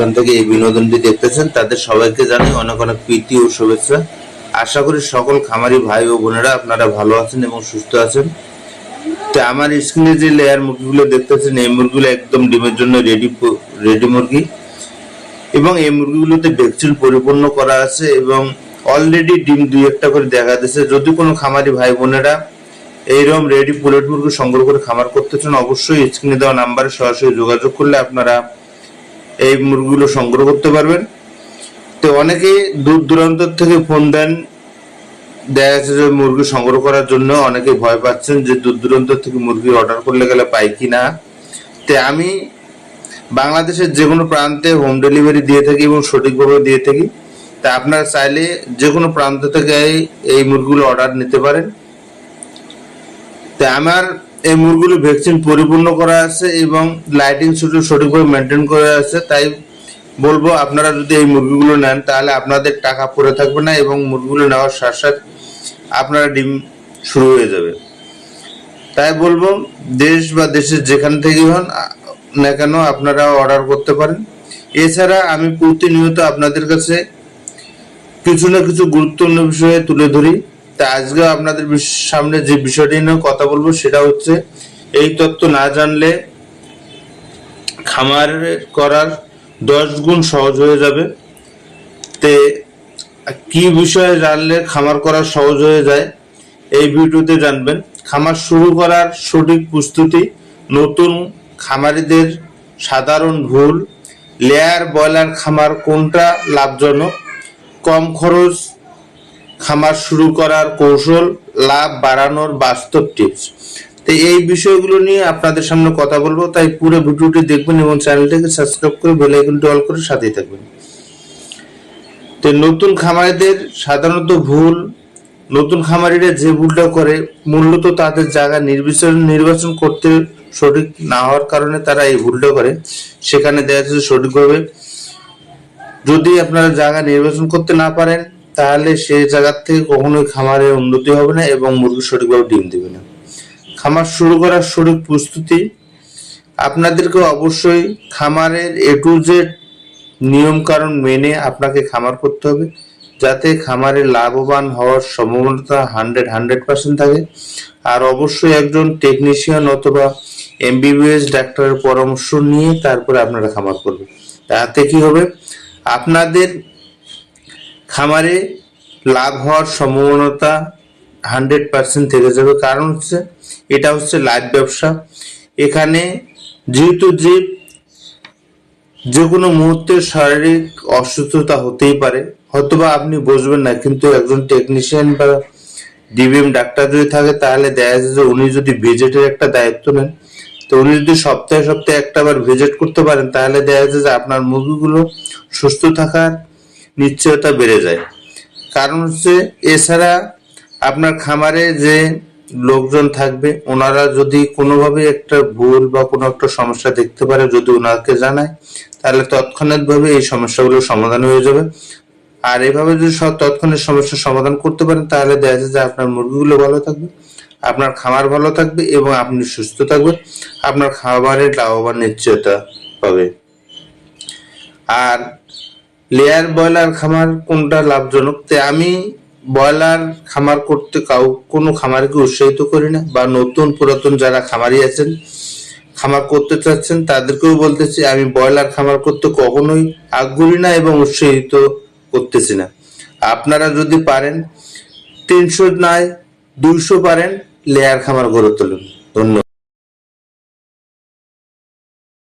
যেখান থেকে এই বিনোদনটি দেখতেছেন তাদের সবাইকে জানাই অনেক অনেক প্রীতি ও শুভেচ্ছা। আশা করি সকল খামারি ভাই ও বোনেরা আপনারা ভালো আছেন এবং সুস্থ আছেন। তো আমার স্ক্রিনে যে লেয়ার মুরগিগুলো দেখতেছেন এই মুরগিগুলো একদম ডিমের জন্য রেডি মুরগি, এবং এই মুরগিগুলোতে ভ্যাকসিন পরিপূর্ণ করা আছে এবং অলরেডি ডিম 2-1টা করে দেখা দিচ্ছে। যদি কোনো খামারি ভাই বোনেরা এইরকম রেডি পুলেট মুরগি সংগ্রহ করে খামার করতে চান, অবশ্যই স্ক্রিনে দেওয়া নাম্বারে সরাসরি যোগাযোগ করলে আপনারা এই মুরগিগুলো সংগ্রহ করতে পারবেন। তো অনেকে দূর দূরান্ত থেকে ফোন দেন, দেখা যাচ্ছে যে মুরগি সংগ্রহ করার জন্য অনেকে ভয় পাচ্ছেন যে দূর দূরান্ত থেকে মুরগি অর্ডার করলে গেলে পাই কি না। তো আমি বাংলাদেশের যে কোনো প্রান্তে হোম ডেলিভারি দিয়ে থাকি এবং সঠিকভাবে দিয়ে থাকি। তা আপনারা চাইলে যে কোনো প্রান্ত থেকে এই মুরগিগুলো অর্ডার নিতে পারেন। তাই আমার এই মুরগিগুলো ভ্যাকসিন পরিপূর্ণ করা আছে এবং লাইটিং শুটিং সঠিকভাবে মেনটেন করা আছে। তাই বলবো আপনারা যদি এই মুরগিগুলো নেন তাহলে আপনাদের টাকা পড়ে থাকবে না এবং মুরগিগুলো নেওয়ার সাথে সাথে আপনারা ডিম শুরু হয়ে যাবে। তাই বলবো দেশ বা দেশের যেখান থেকে হন না কেন আপনারা অর্ডার করতে পারেন। এছাড়া আমি প্রতিনিয়ত আপনাদের কাছে কিছু না কিছু গুরুত্বপূর্ণ বিষয়ে তুলে ধরি। তা আজকে আপনাদের সামনে যে বিষয়টি নিয়ে কথা বলবো সেটা হচ্ছে, এই তথ্য না জানলে খামার করার 10 গুণ সহজ হয়ে যাবে। তে কি বিষয়ে জানলে খামার করা সহজ হয়ে যায় এই ভিডিওতে জানবেন। খামার শুরু করার সঠিক প্রস্তুতি, নতুন খামারিদের সাধারণ ভুল, লেয়ার ব্রয়লার খামার কোনটা লাভজনক, কম খরচ খামার শুরু করার কৌশল, লাভ বাড়ানোর বাস্তব টিপস। তো এই বিষয়গুলো নিয়ে আপনাদের সামনে কথা বলবো। তাই পুরো ভিডিওটি দেখবেন এবং চ্যানেলটিকে সাবস্ক্রাইব করে বেল আইকনটি অল করে সাথেই থাকবেন। তো নতুন খামারিদের সাধারণত ভুল, নতুন খামারিরা যে ভুলটা করে মূলত তাদের জায়গা নির্বাচন করতে সঠিক না হওয়ার কারণে তারা এই ভুলটা করে। সেখানে দেখা যাচ্ছে সঠিকভাবে যদি আপনারা জায়গা নির্বাচন করতে না পারেন তাহলে সেই জায়গার থেকে কখনোই খামারের উন্নতি হবে না এবং মুরগি সঠিকভাবে ডিম দেবে না। খামার শুরু করার সঠিক প্রস্তুতি, আপনাদেরকে অবশ্যই খামারের A to Z নিয়ম কারণ মেনে আপনাকে খামার করতে হবে, যাতে খামারে লাভবান হওয়ার সম্ভাবনা 100% থাকে। আর অবশ্যই একজন টেকনিশিয়ান অথবা MBBS ডাক্তারের পরামর্শ নিয়ে তারপরে আপনারা খামার করবেন। তাতে কি হবে, আপনাদের খামারে লাভ হওয়ার সম্ভাবনা 100% থেকে যাবে। কারণ হচ্ছে এটা হচ্ছে লাইভ ব্যবসা। এখানে যেহেতু যে কোনো মুহূর্তে শারীরিক অসুস্থতা হতেই পারে, হয়তোবা আপনি বুঝবেন না, কিন্তু একজন টেকনিশিয়ান বা DVM ডাক্তার যদি থাকে তাহলে দেখা যায় যে উনি যদি ভিজিটের একটা দায়িত্ব নেন, তো উনি যদি সপ্তাহে সপ্তাহে একটা বার ভিজিট করতে পারেন তাহলে দেখা যায় যে আপনার মুরগিগুলো সুস্থ থাকার নিশ্চয়তা বেড়ে যায়। কারণ হচ্ছে এছাড়া আপনার খামারে যে লোকজন থাকবে ওনারা যদি কোনোভাবে একটা ভুল বা কোনো একটা সমস্যা দেখতে পারে, যদি ওনাকে জানায় তাহলে তৎক্ষণাৎ ভাবে এই সমস্যাগুলো সমাধান হয়ে যাবে। আর এভাবে যদি তৎক্ষণাৎ সমস্যার সমাধান করতে পারেন তাহলে দেখা যায় যে আপনার মুরগিগুলো ভালো থাকবে, আপনার খামার ভালো থাকবে এবং আপনি সুস্থ থাকবেন, আপনার খামারের লাভবান নিশ্চয়তা পাবে। আর লেয়ার ব্রয়লার খামার কোনটা লাভজনক, তে আমি ব্রয়লার খামার করতে কোনো খামারকে উৎসাহিত করি না, বা নতুন পুরাতন যারা খামারি আছেন খামার করতে চাচ্ছেন তাদেরকেও বলতেছি আমি ব্রয়লার খামার করতে কখনোই আগ্রহী না এবং উৎসাহিত করতেছি না। আপনারা যদি পারেন 300 নয় 200 পারেন লেয়ার খামার গড়ে তুলুন। ধন্যবাদ।